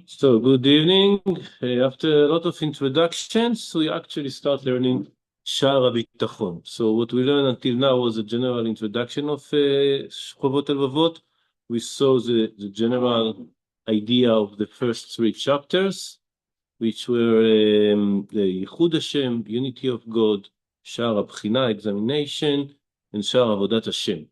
So, good evening. After a lot of introductions, we actually start learning Shaar HaBitachon. So, what we learned until now was a general introduction of Hovot HaLevavot. We saw the general idea of the first three chapters, which were the Yichud Hashem, unity of God, Shaar HaBchina, examination, and Shaar Avodat Hashem,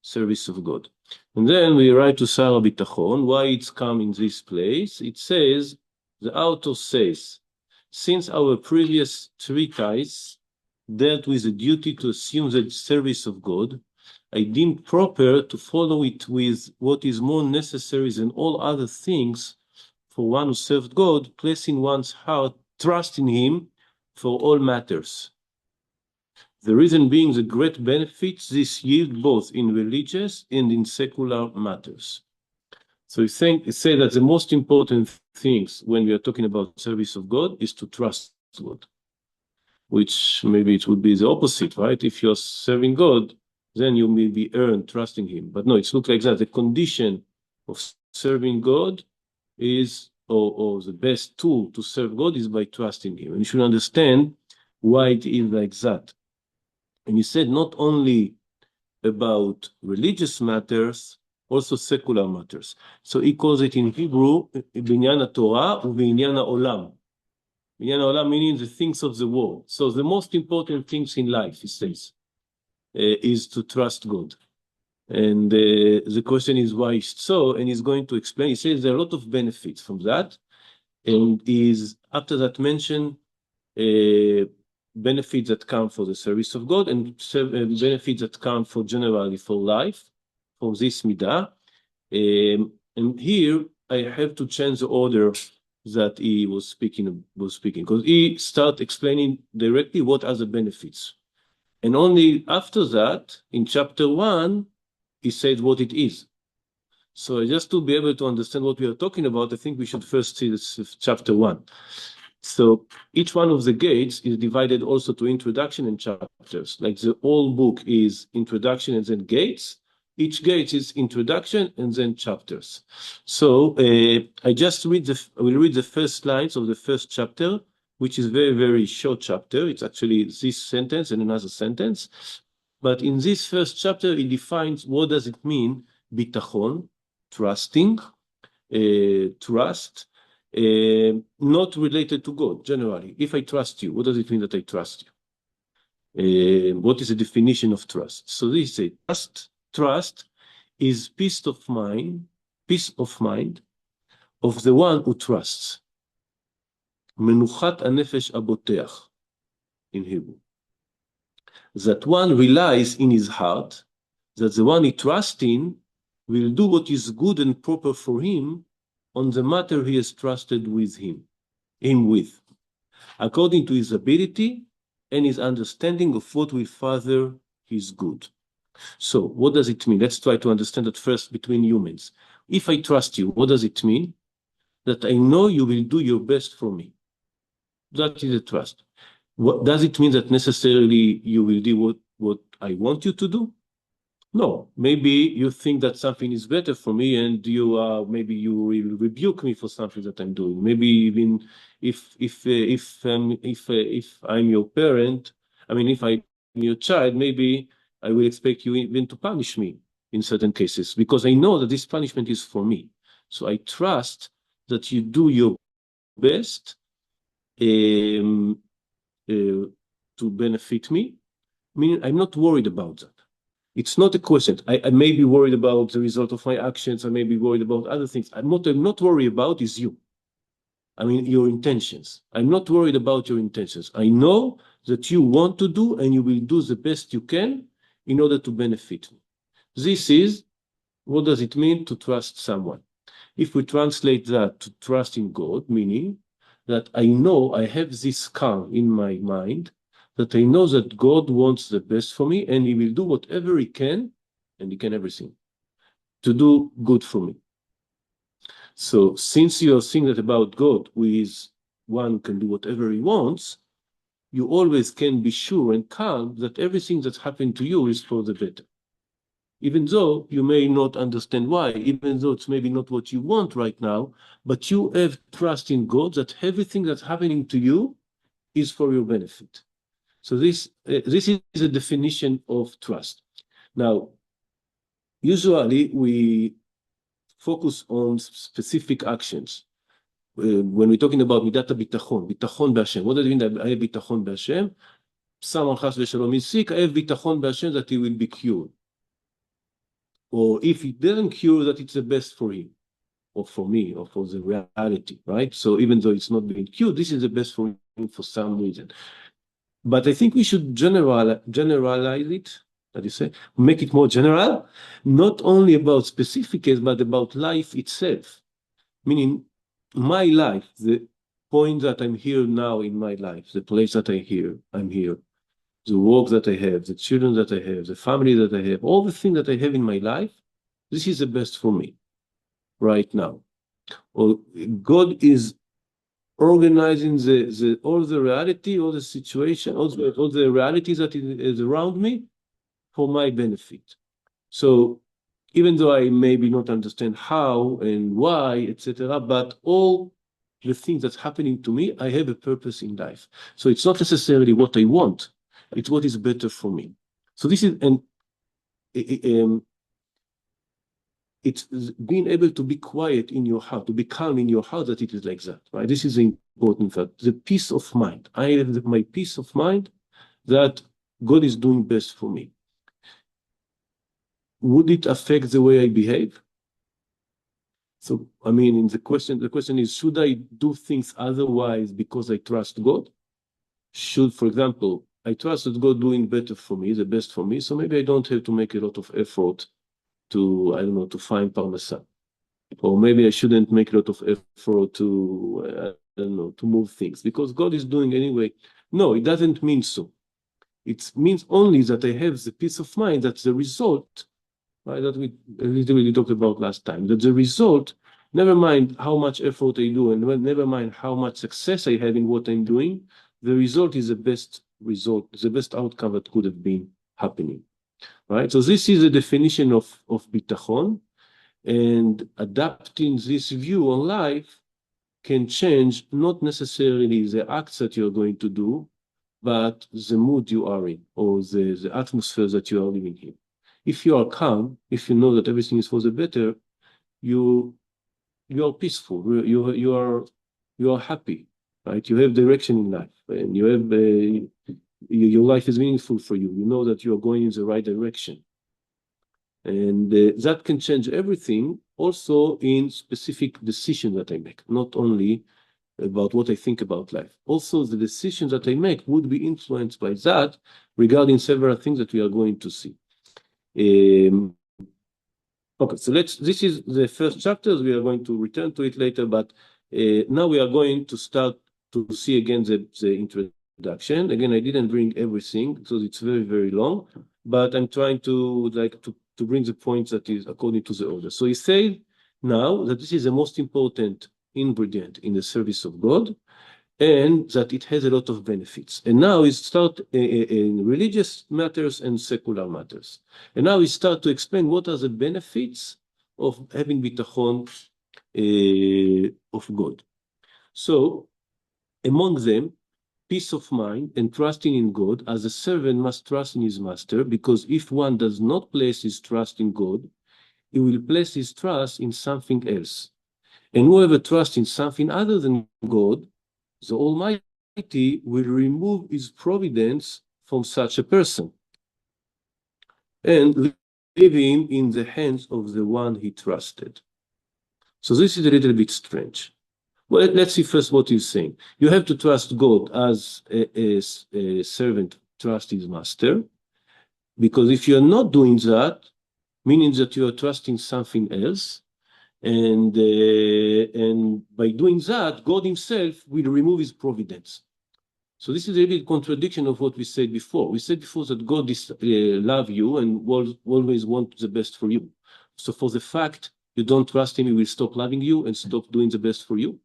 service of God. And then we write to Shaar HaBitachon, why it's come in this place. It says, the author says, since our previous treatise dealt with the duty to assume the service of God, I deem proper to follow it with what is more necessary than all other things for one who served God, placing one's heart, trust in Him for all matters. The reason being the great benefits this yield both in religious and in secular matters. So it says that the most important things when we are talking about service of God is to trust God, which maybe it would be the opposite, right? If you're serving God, then you may be earned trusting Him. But no, it's not like that. The condition of serving God is, or the best tool to serve God is by trusting Him. And you should understand why it is like that. And he said not only about religious matters, also secular matters. So he calls it in Hebrew, Binyan HaTorah u'Binyan HaOlam. Binyan HaOlam meaning the things of the world. So the most important things in life, he says, is to trust God. And the question is why so, and he's going to explain. He says there are a lot of benefits from that. And is after that mention benefits that come for the service of God and benefits that come for generally for life, for this midah. And here I have to change the order that he was speaking because he started explaining directly what are the benefits. And only after that, in chapter 1, he said what it is. So just to be able to understand what we are talking about, I think we should first see this chapter 1. So each one of the gates is divided also to introduction and chapters. Like the whole book is introduction and then gates. Each gate is introduction and then chapters. So I will read the first lines of the first chapter, which is very, very short chapter. It's actually this sentence and another sentence. But in this first chapter, it defines what does it mean, bitachon, trusting, trust, not related to God, generally. If I trust you, what does it mean that I trust you? What is the definition of trust? So this is trust is peace of mind of the one who trusts. Menuchat anefesh aboteach in Hebrew. That one relies in his heart that the one he trusts in will do what is good and proper for him on the matter he has trusted with him with, according to his ability and his understanding of what will further his good. So what does it mean? Let's try to understand it first between humans. If I trust you, what does it mean? That I know you will do your best for me. That is a trust. What does it mean that necessarily you will do what I want you to do? No, maybe you think that something is better for me, and maybe you will rebuke me for something that I'm doing. Maybe even if I'm your parent, I mean, if I'm your child, maybe I will expect you even to punish me in certain cases because I know that this punishment is for me. So I trust that you do your best to benefit me. Meaning, I'm not worried about that. It's not a question. I may be worried about the result of my actions. I may be worried about other things. I'm not worried about is you. I mean, your intentions. I'm not worried about your intentions. I know that you want to do and you will do the best you can in order to benefit me. This is, what does it mean to trust someone? If we translate that to trust in God, meaning that I know I have this calm in my mind, that I know that God wants the best for me and He will do whatever He can, and He can everything, to do good for me. So since you are saying that about God, who is one who can do whatever He wants, you always can be sure and calm that everything that's happened to you is for the better. even though you may not understand why, even though it's maybe not what you want right now, but you have trust in God that everything that's happening to you is for your benefit. So this is a definition of trust. Now, usually we focus on specific actions. When we're talking about midat bitachon, bitachon b'Hashem, what does it mean that I have bitachon b'Hashem? Someone chas v'shalom is sick, I have bitachon b'Hashem that he will be cured. Or if he doesn't cure, that it's the best for him, or for me, or for the reality, right? So even though it's not being cured, this is the best for him for some reason. But I think we should generalize it, that you say, make it more general, not only about specific case, but about life itself. Meaning, my life, the point that I'm here now in my life, the place that I'm here, the work that I have, the children that I have, the family that I have, all the things that I have in my life, this is the best for me right now. Or God is organizing all the reality, all the situation, all the realities that is around me for my benefit. So even though I maybe not understand how and why, etc., but all the things that's happening to me, I have a purpose in life. So it's not necessarily what I want, it's what is better for me. So this is, and it's being able to be quiet in your heart, to be calm in your heart, that it is like that, right? This is the important fact, the peace of mind. I have my peace of mind that God is doing best for me. Would it affect the way I behave? So, I mean, the question is, should I do things otherwise because I trust God? Should, for example, I trust that God doing better for me, the best for me, so maybe I don't have to make a lot of effort to, I don't know, to find parmesan. Or maybe I shouldn't make a lot of effort to, I don't know, to move things, because God is doing anyway. No, it doesn't mean so. It means only that I have the peace of mind that the result, right, that we literally talked about last time, that the result, never mind how much effort I do and never mind how much success I have in what I'm doing, the result is the best result, the best outcome that could have been happening, right? So this is a definition of bitachon, and adapting this view on life can change not necessarily the acts that you're going to do, but the mood you are in, or the atmosphere that you are living in. If you are calm, if you know that everything is for the better, you are peaceful, you are happy, right? You have direction in life, and you have your life is meaningful for you. You know that you are going in the right direction, and that can change everything. Also, in specific decisions that I make, not only about what I think about life. Also, the decisions that I make would be influenced by that regarding several things that we are going to see. Okay, so this is the first chapters. We are going to return to it later, but now we are going to start to see again the introduction. Again, I didn't bring everything because it's very, very long, but I'm trying to bring the points that is according to the order. So he said now that this is the most important ingredient in the service of God, and that it has a lot of benefits. And now we start in religious matters and secular matters. And now we start to explain what are the benefits of having bitachon of God. So among them, peace of mind and trusting in God, as a servant must trust in his master, because if one does not place his trust in God, he will place his trust in something else. And whoever trusts in something other than God, the Almighty will remove his providence from such a person and leave him in the hands of the one he trusted. So this is a little bit strange. Well, let's see first what he's saying. You have to trust God as a servant trusts his master, because if you're not doing that, meaning that you are trusting something else, and by doing that, God himself will remove his providence. So this is a little contradiction of what we said before. We said before that God is love you and will always want the best for you. So for the fact you don't trust him, he will stop loving you and stop doing the best for you.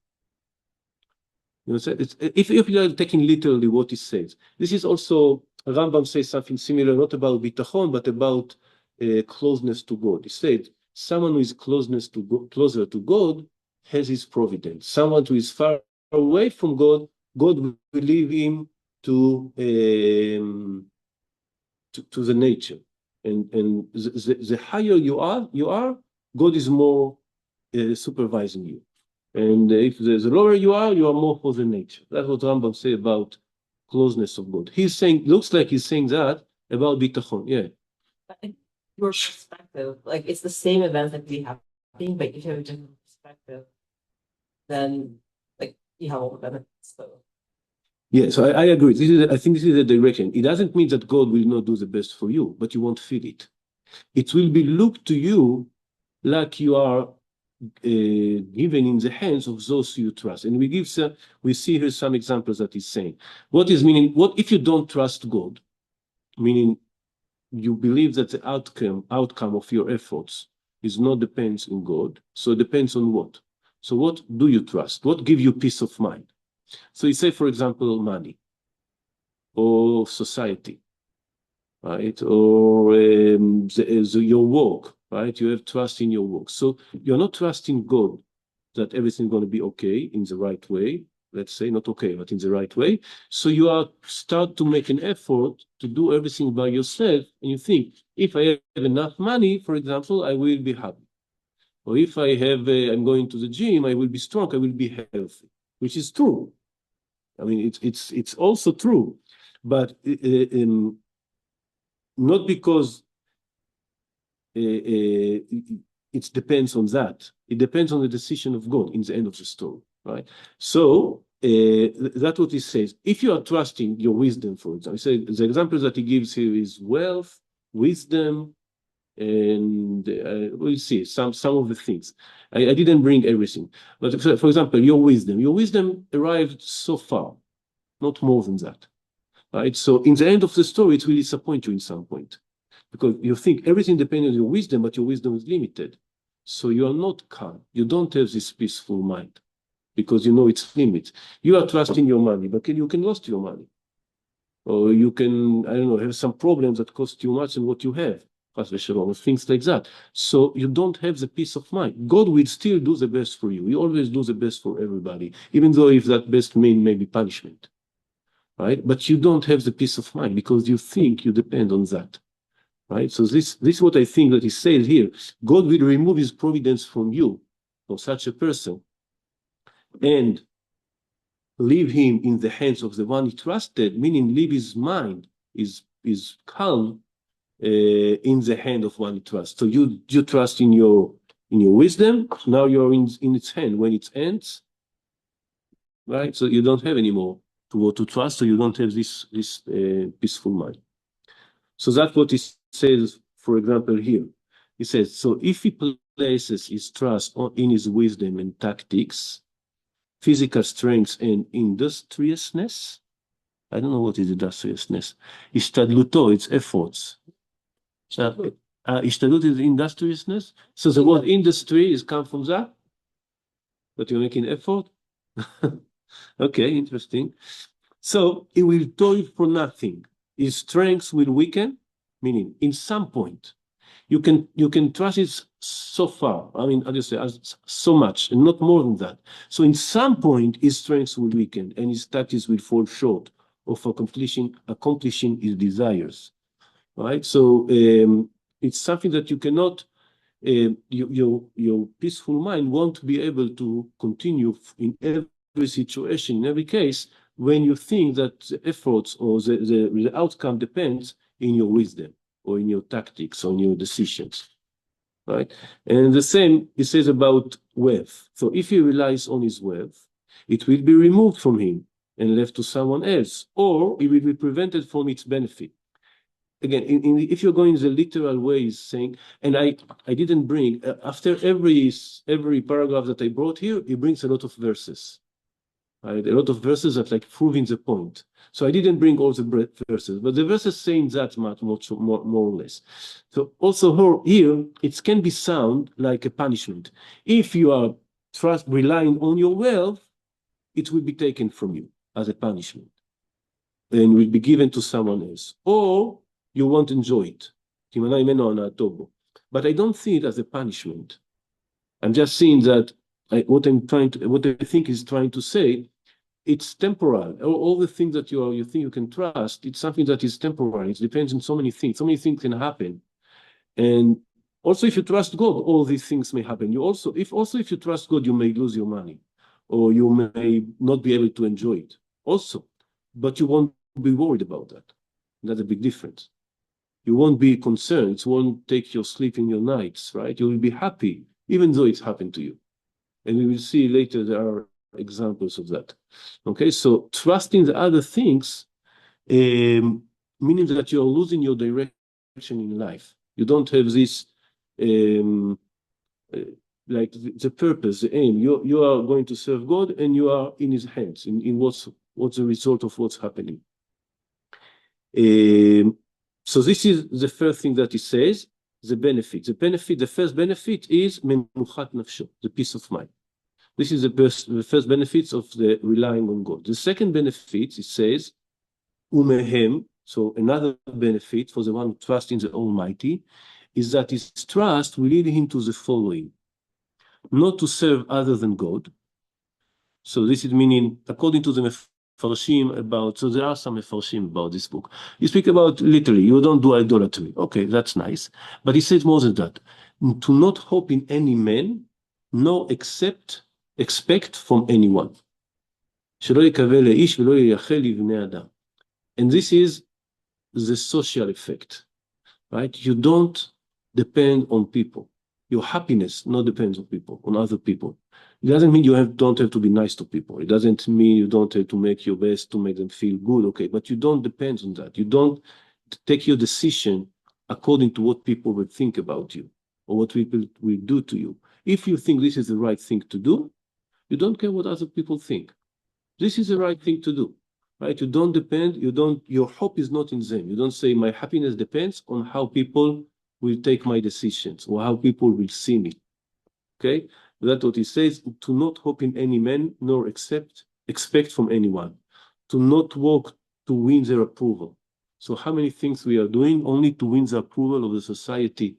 You know, if you are taking literally what he says, this is also Rambam says something similar, not about bitachon, but about closeness to God. He said, someone who is closer to God has his providence. Someone who is far away from God, God will leave him to the nature. And the higher you are, God is more supervising you. And if the lower you are more for the nature. That's what Rambam say about closeness of God. He's saying, looks like he's saying that about Bitachon. Yeah. Your perspective, like it's the same event that we have, but if you have a different perspective, then like you have all the benefits. So. Yeah, so I agree. I think this is the direction. It doesn't mean that God will not do the best for you, but you won't feel it. It will be looked to you like you are given in the hands of those you trust. And we see here some examples that he's saying. What if you don't trust God, meaning you believe that the outcome of your efforts is not depends on God, so it depends on what? So what do you trust? What gives you peace of mind? So you say, for example, money or society, right? Or your work, right? You have trust in your work. So you're not trusting God that everything's going to be okay in the right way. Let's say not okay, but in the right way. So you start to make an effort to do everything by yourself, and you think, if I have enough money, for example, I will be happy. Or if I'm going to the gym, I will be strong, I will be healthy, which is true. I mean, it's also true, but not because it depends on that. It depends on the decision of God in the end of the story, right? So that's what he says. If you are trusting your wisdom, for example, the examples that he gives here is wealth, wisdom, and we'll see some of the things. I didn't bring everything, but for example, your wisdom arrived so far, not more than that, right? So in the end of the story, it will disappoint you in some point, because you think everything depends on your wisdom, but your wisdom is limited. So you are not calm. You don't have this peaceful mind because you know its limits. You are trusting your money, but you can lose your money. Or you can, I don't know, have some problems that cost you much than what you have. Things like that. So you don't have the peace of mind. God will still do the best for you. He always do the best for everybody, even though if that best mean maybe punishment. Right? But you don't have the peace of mind because you think you depend on that. Right? So this is what I think that he says here. God will remove his providence from you, from such a person, and leave him in the hands of the one he trusted, meaning leave his mind, is calm in the hand of one he trusts. So you trust in your wisdom, now you're in its hand. When it ends, right? So you don't have anymore to trust, so you don't have this peaceful mind. So that's what he says, for example, here. He says, so if he places his trust in his wisdom and tactics, physical strength and industriousness, I don't know what is industriousness. Ishtadluto, it's efforts. So, Ishtadlut is industriousness. So the word industry is come from that? That you're making effort? Okay, interesting. So it will toil for nothing. His strength will weaken, meaning in some point you can trust it so far. I mean, as you say, so much, and not more than that. So in some point, his strength will weaken, and his tactics will fall short of accomplishing his desires. Right. So it's something that you cannot. Your peaceful mind won't be able to continue in every situation, in every case, when you think that the efforts or the outcome depends in your wisdom or in your tactics or in your decisions, right? And the same he says about wealth. So if he relies on his wealth, it will be removed from him and left to someone else, or it will be prevented from its benefit. Again, if you're going the literal way, is saying, and I didn't bring after every paragraph that I brought here, he brings a lot of verses. Right? A lot of verses that like proving the point. So I didn't bring all the verses, but the verses saying that much more or less. So also here, it can be sound like a punishment. If you are relying on your wealth, it will be taken from you as a punishment and will be given to someone else. Or you won't enjoy it. תימנע ממנו הנאתו בו. But I don't see it as a punishment. I'm just seeing that what I think is trying to say, it's temporal. All the things that you think you can trust, it's something that is temporary. It depends on so many things. So many things can happen. And also, if you trust God, all these things may happen. If you trust God, you may lose your money, or you may not be able to enjoy it. Also, but you won't be worried about that. That's a big difference. You won't be concerned. It won't take your sleep in your nights, right? You will be happy, even though it's happened to you. And we will see later there are examples of that. Okay, so trusting the other things, meaning that you're losing your direction in life. You don't have this, like the purpose, the aim. You are going to serve God, and you are in His hands. In what's the result of what's happening. So this is the first thing that He says. The benefit. The first benefit is menuchat nafsho, the peace of mind. This is the first benefits of the relying on God. The second benefit, it says, umehem, so another benefit for the one who trusts in the Almighty, is that his trust will lead him to the following: not to serve other than God. So this is meaning, according to the Mefarshim about, so there are some Mefarshim about this book. You speak about literally, you don't do idolatry. Okay, that's nice. But he says more than that. To not hope in any man, nor expect from anyone. שלא יקווה לאיש ולא ייחל לבני אדם. And this is the social effect, right? You don't depend on people. Your happiness not depends on people, on other people. It doesn't mean you don't have to be nice to people. It doesn't mean you don't have to make your best to make them feel good, okay? But you don't depend on that. You don't take your decision according to what people will think about you or what people will do to you. If you think this is the right thing to do, you don't care what other people think. This is the right thing to do, right? You don't depend, your hope is not in them. You don't say, my happiness depends on how people will take my decisions or how people will see me, okay? That's what he says, to not hope in any man, nor expect from anyone, to not work to win their approval. So how many things we are doing only to win the approval of the society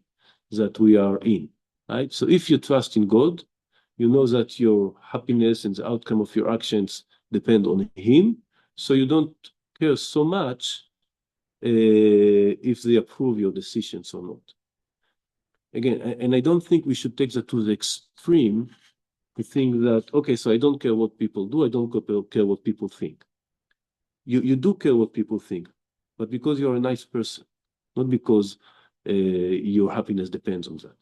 that we are in, right? So if you trust in God, you know that your happiness and the outcome of your actions depend on Him, so you don't care so much if they approve your decisions or not. Again, and I don't think we should take that to the extreme. We think that, okay, so I don't care what people do, I don't care what people think. You do care what people think, but because you're a nice person, not because your happiness depends on that.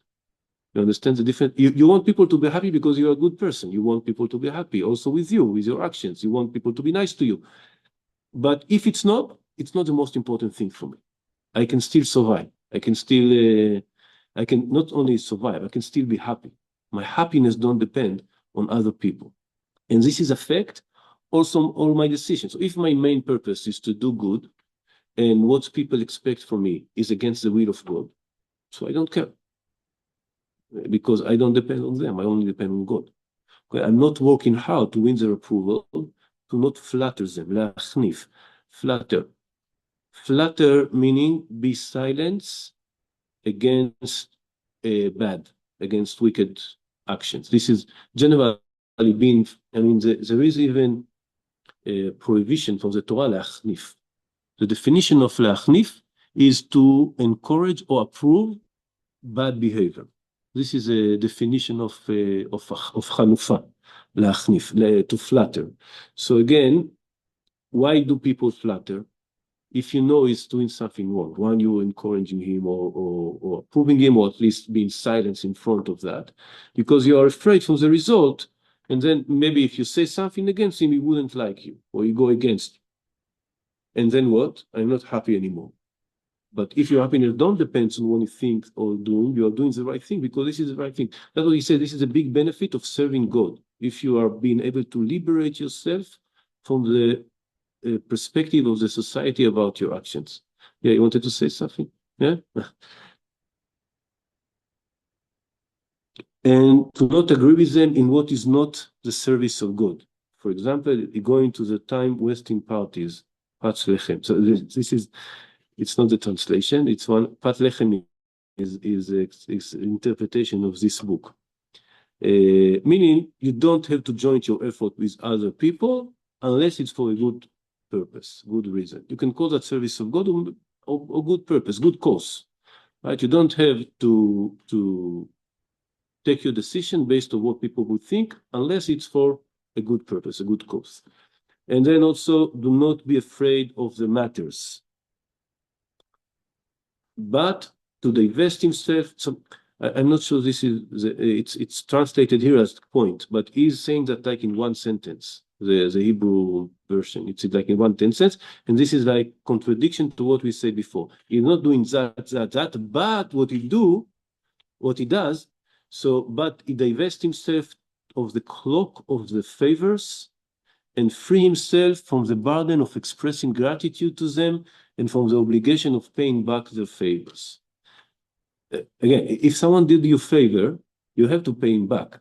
You understand the difference? You want people to be happy because you're a good person. You want people to be happy also with you, with your actions. You want people to be nice to you. But if it's not the most important thing for me. I can still survive. I can not only survive, I can still be happy. My happiness don't depend on other people. And this is affect also all my decisions. So if my main purpose is to do good, and what people expect from me is against the will of God, so I don't care. Because I don't depend on them, I only depend on God. Okay? I'm not working hard to win their approval, to not flatter them, להחניף, flatter. Flatter meaning be silent against bad, against wicked actions. This is generally being, there is even a prohibition from the Torah, להחניף. The definition of להחניף is to encourage or approve bad behavior. This is a definition of chanufa, להחניף, to flatter. So again, why do people flatter? If you know he's doing something wrong, why are you encouraging him or approving him, or at least being silent in front of that? Because you are afraid from the result, and then maybe if you say something against him, he wouldn't like you, or you go against him. And then what? I'm not happy anymore. But if your happiness don't depend on what you think or doing, you are doing the right thing because this is the right thing. That's what he said. This is a big benefit of serving God. If you are being able to liberate yourself from the perspective of the society about your actions. Yeah, you wanted to say something? Yeah? And to not agree with them in what is not the service of God. For example, going to the time wasting parties, so this is It's not the translation. It's one. Pat Lechem is interpretation of this book. Meaning you don't have to join your effort with other people unless it's for a good purpose, good reason. You can call that service of God or good purpose, good cause, right? You don't have to take your decision based on what people would think unless it's for a good purpose, a good cause. And then also do not be afraid of the matters, but to divest himself. So I'm not sure this is it's translated here as point, but he's saying that like in one sentence, the Hebrew version, it's like in one sentence, and this is like contradiction to what we said before. He's not doing that, but what he does, but he divests himself of the cloak of the favors and free himself from the burden of expressing gratitude to them and from the obligation of paying back their favors. Again, if someone did you a favor, you have to pay him back,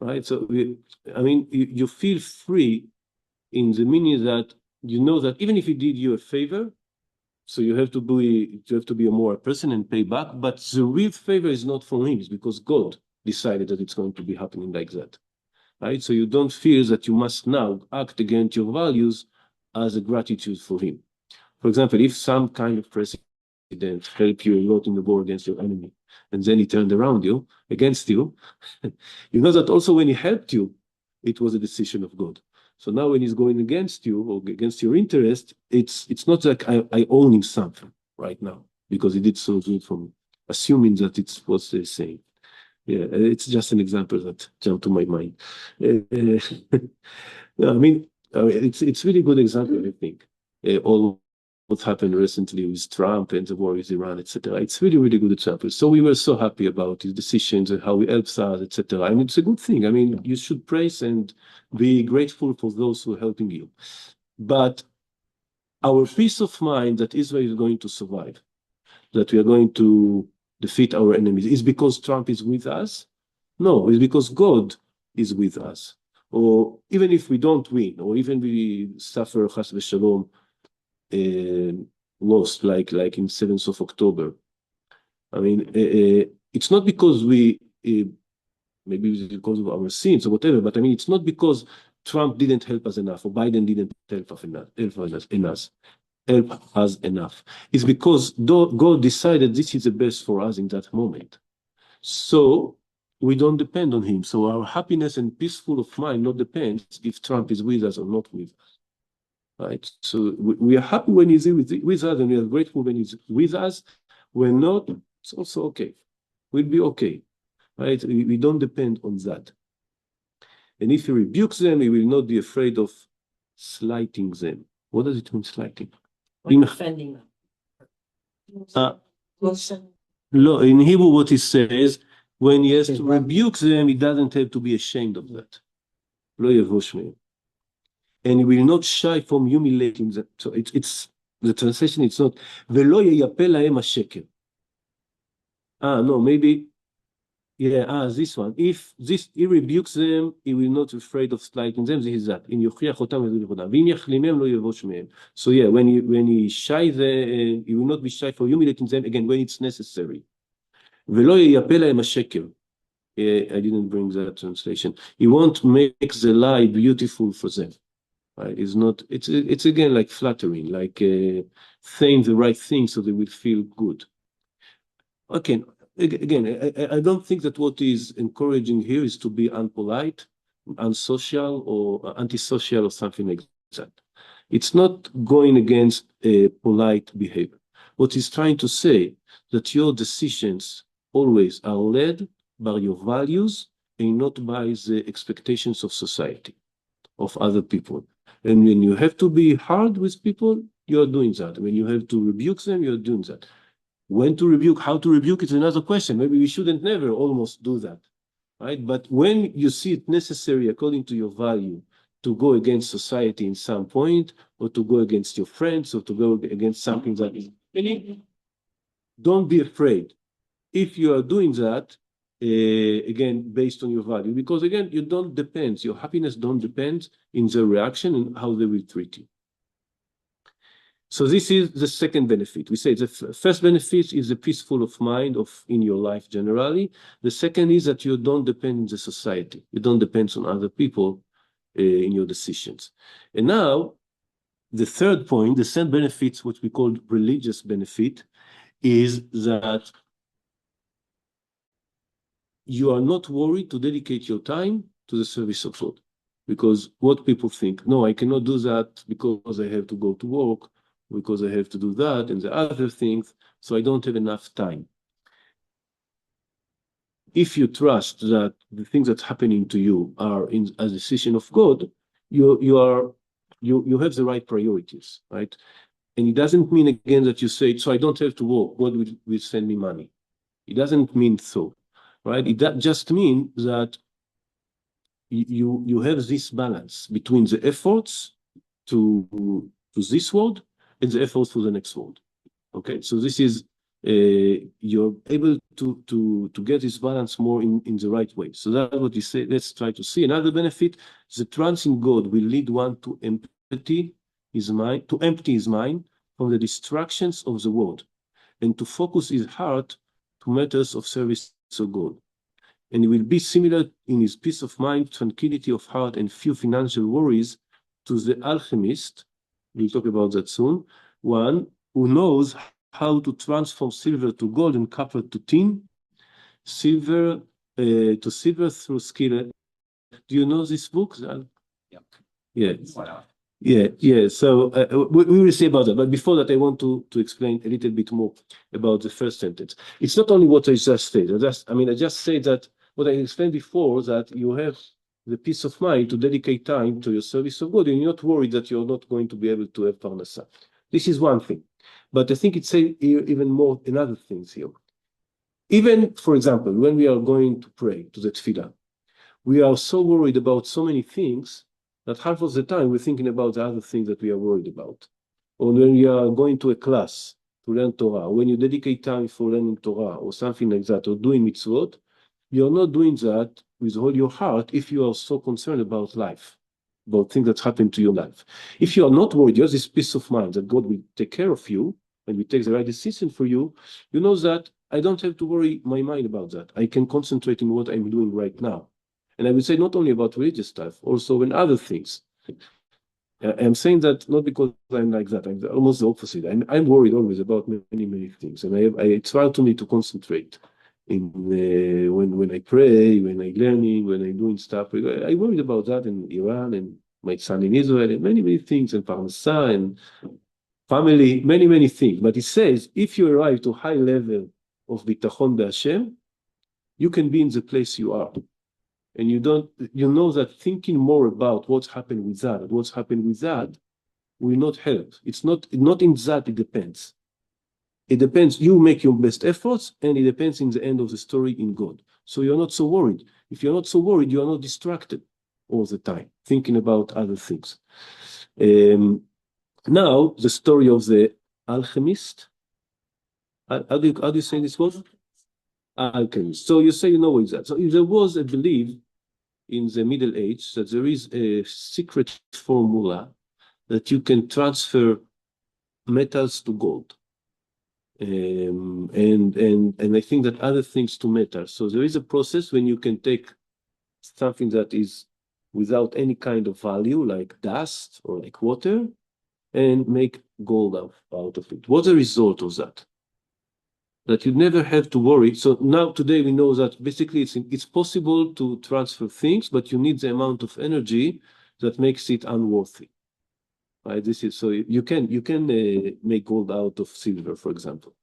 right? So, you feel free in the meaning that you know that even if he did you a favor, so you have to be a moral person and pay back, but the real favor is not from him, it's because God decided that it's going to be happening like that, right? So you don't feel that you must now act against your values as a gratitude for him. For example, if some kind of president helped you a lot in the war against your enemy, and then he turned around against you, you know that also when he helped you, it was a decision of God. So now when he's going against you or against your interest, it's not like I own him something right now because he did so good for me, assuming that it's what they're saying. Yeah, it's just an example that jumped to my mind. No, it's really good example, I think. All what happened recently with Trump and the war with Iran, etc. It's really, really good example. So we were so happy about his decisions and how he helps us, etc. And it's a good thing. I mean, you should praise and be grateful for those who are helping you. But our peace of mind that Israel is going to survive, that we are going to defeat our enemies, is because Trump is with us? No, it's because God is with us. Or even if we don't win, or even we suffer chas v'shalom, lost, like in 7th of October. I mean, it's not because maybe it's because of our sins or whatever, but I mean, it's not because Trump didn't help us enough or Biden didn't help us enough. It's because God decided this is the best for us in that moment. So we don't depend on him. So our happiness and peaceful of mind not depends if Trump is with us or not with us. Right? So we are happy when he's with us, and we are grateful when he's with us. When not, it's also okay. We'll be okay. Right? We don't depend on that. And if he rebukes them, he will not be afraid of slighting them. What does it mean, slighting? Offending them. No, in Hebrew, what he says, when he has to rebuke them, he doesn't have to be ashamed of that. Lo yevosh mehem. And he will not shy from humiliating them. So it's the translation, it's not, ולא ייפה להם השקר. No, maybe, this one. If he rebukes them, he will not be afraid of slighting them. This is that. אם יוכיח אותם וידעו לכבודם. ואם יחלימם לא יבוש מהם. So when he shy them, he will not be shy for humiliating them, again, when it's necessary. ולא ייפה להם השקר. I didn't bring that translation. He won't make the lie beautiful for them. Right? It's again like flattering, like saying the right thing so they will feel good. Okay, again, I don't think that what is encouraging here is to be unpolite, unsocial, or antisocial, or something like that. It's not going against polite behavior. What he's trying to say that your decisions always are led by your values and not by the expectations of society, of other people. And when you have to be hard with people, you're doing that. When you have to rebuke them, you're doing that. When to rebuke, how to rebuke is another question. Maybe we shouldn't never almost do that, right? But when you see it necessary according to your value to go against society in some point, or to go against your friends, or to go against something that is, don't be afraid. If you are doing that, again, based on your value, because again, your happiness don't depend in their reaction and how they will treat you. So this is the second benefit. We say the first benefit is the peaceful of mind in your life generally. The second is that you don't depend on the society. You don't depend on other people in your decisions. And now, the third point, the third benefit, what we call religious benefit, is that you are not worried to dedicate your time to the service of God. Because what people think, no, I cannot do that because I have to go to work, because I have to do that and the other things, so I don't have enough time. If you trust that the things that's happening to you are a decision of God, you have the right priorities, right? And it doesn't mean again that you say, so I don't have to work, God will send me money. It doesn't mean so, right? It just means that you have this balance between the efforts to this world and the efforts for the next world. Okay, so this is you're able to get this balance more in the right way. So that's what you say. Let's try to see another benefit. The trance in God will lead one to empty his mind from the distractions of the world and to focus his heart to matters of service to God. And it will be similar in his peace of mind, tranquility of heart, and few financial worries to the alchemist. We'll talk about that soon. One who knows how to transform silver to gold and copper to tin, silver to silver through skill. Do you know this book? Yeah. Yeah. Yeah. So we will see about that. But before that, I want to explain a little bit more about the first sentence. It's not only what I just said. I just said that what I explained before, that you have the peace of mind to dedicate time to your service of God, and you're not worried that you're not going to be able to have parnasa. This is one thing. But I think it's even more in other things here. Even, for example, when we are going to pray to the tefillah, we are so worried about so many things that half of the time we're thinking about the other things that we are worried about. Or when you are going to a class to learn Torah, when you dedicate time for learning Torah or something like that, or doing mitzvot, you're not doing that with all your heart if you are so concerned about life, about things that happen to your life. If you are not worried, you have this peace of mind that God will take care of you and will take the right decision for you, you know that I don't have to worry my mind about that. I can concentrate in what I'm doing right now. And I would say not only about religious stuff, also in other things. I'm saying that not because I'm like that. I'm almost the opposite. I'm worried always about many things, and it's hard to me to concentrate in when I pray, when I'm learning, when I'm doing stuff. I worried about that in Iran and my son in Israel and many things, and parnasa and family, many things. But it says if you arrive to high level of bitachon be'Hashem, you can be in the place you are. And you know that thinking more about what's happened with that will not help. It's not in that it depends. It depends, you make your best efforts, and it depends in the end of the story in God. So you're not so worried. If you're not so worried, you are not distracted all the time, thinking about other things. Now, the story of the alchemist. How do you say this word? Alchemist. So you say you know what is that. So if there was a belief in the Middle Age that there is a secret formula that you can transfer metals to gold. And I think that other things to metals. So there is a process when you can take something that is without any kind of value, like dust or like water, and make gold out of it. What's the result of that? That you never have to worry. So now today we know that basically it's possible to transfer things, but you need the amount of energy that makes it unworthy. Right? This is so you can make gold out of silver, for example,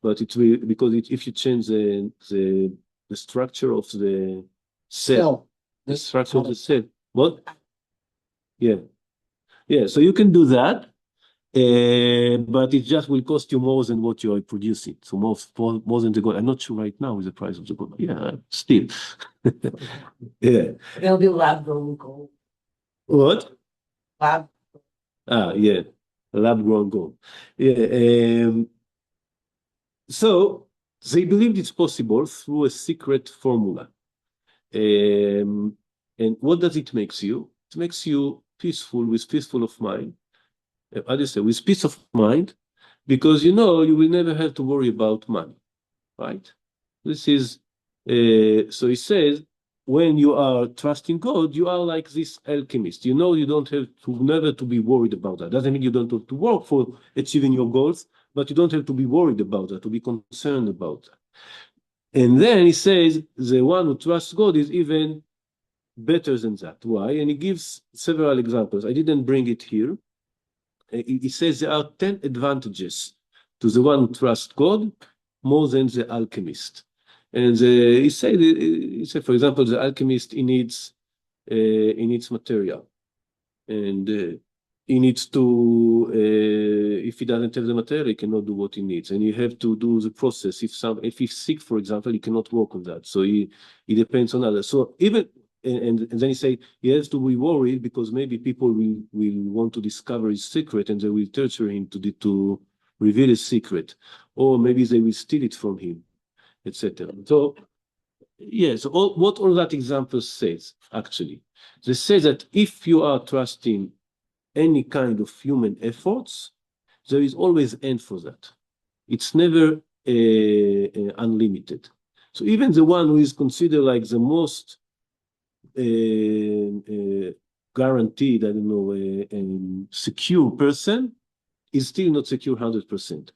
but it will because if you change the structure of the cell, the structure of the cell, what? Yeah. So you can do that. But it just will cost you more than what you are producing. So more than the gold. I'm not sure right now is the price of the gold. Yeah, still. Yeah. It'll be lab grown gold. What? Lab. Yeah. Lab grown gold. Yeah. So they believed it's possible through a secret formula. And what does it makes you? It makes you peaceful of mind. how do you say, with peace of mind, because you know you will never have to worry about money, right? This is so he says when you are trusting God, you are like this alchemist. You know you don't have to never to be worried about that. Doesn't mean you don't have to work for achieving your goals, but you don't have to be worried about that, to be concerned about that. And then he says the one who trusts God is even better than that. Why? And he gives several examples. I didn't bring it here. He says there are 10 advantages to the one who trusts God more than the alchemist. And he said, for example, the alchemist he needs material, and he needs to. If he doesn't have the material, he cannot do what he needs, and you have to do the process. If he's sick, for example, he cannot work on that, so he depends on others. So even and then he say he has to be worried because maybe people will want to discover his secret and they will torture him to reveal his secret, or maybe they will steal it from him, etc. So yes, what all that example says actually, they say that if you are trusting any kind of human efforts, there is always end for that. It's never unlimited. So even the one who is considered like the most guaranteed, I don't know, secure person is still not secure 100%.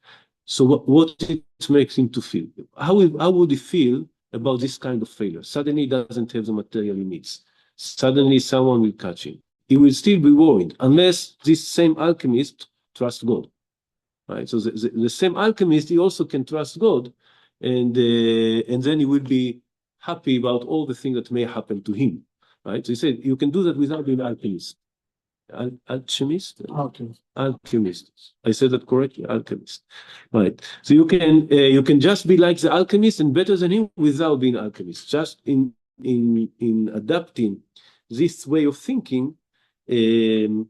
So what it makes him to feel? How would he feel about this kind of failure? Suddenly he doesn't have the material he needs. Suddenly someone will catch him. He will still be worried unless this same alchemist trusts God. Right? So the same alchemist, he also can trust God, and then he will be happy about all the things that may happen to him. Right? So he said you can do that without being alchemist. Alchemist? Alchemist. Alchemist. I said that correctly, alchemist. Right. So you can just be like the alchemist and better than him without being alchemist. Just in adapting this way of thinking, will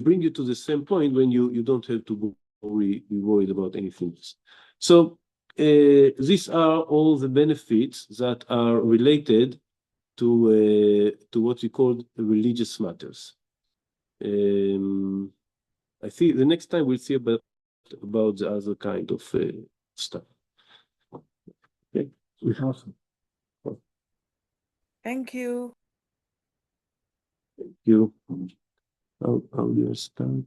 bring you to the same point when you don't have to be worried about anything else. So these are all the benefits that are related to what we call religious matters. I think the next time we'll see about the other kind of stuff. Okay. Awesome. Thank you. Thank you. How do you start?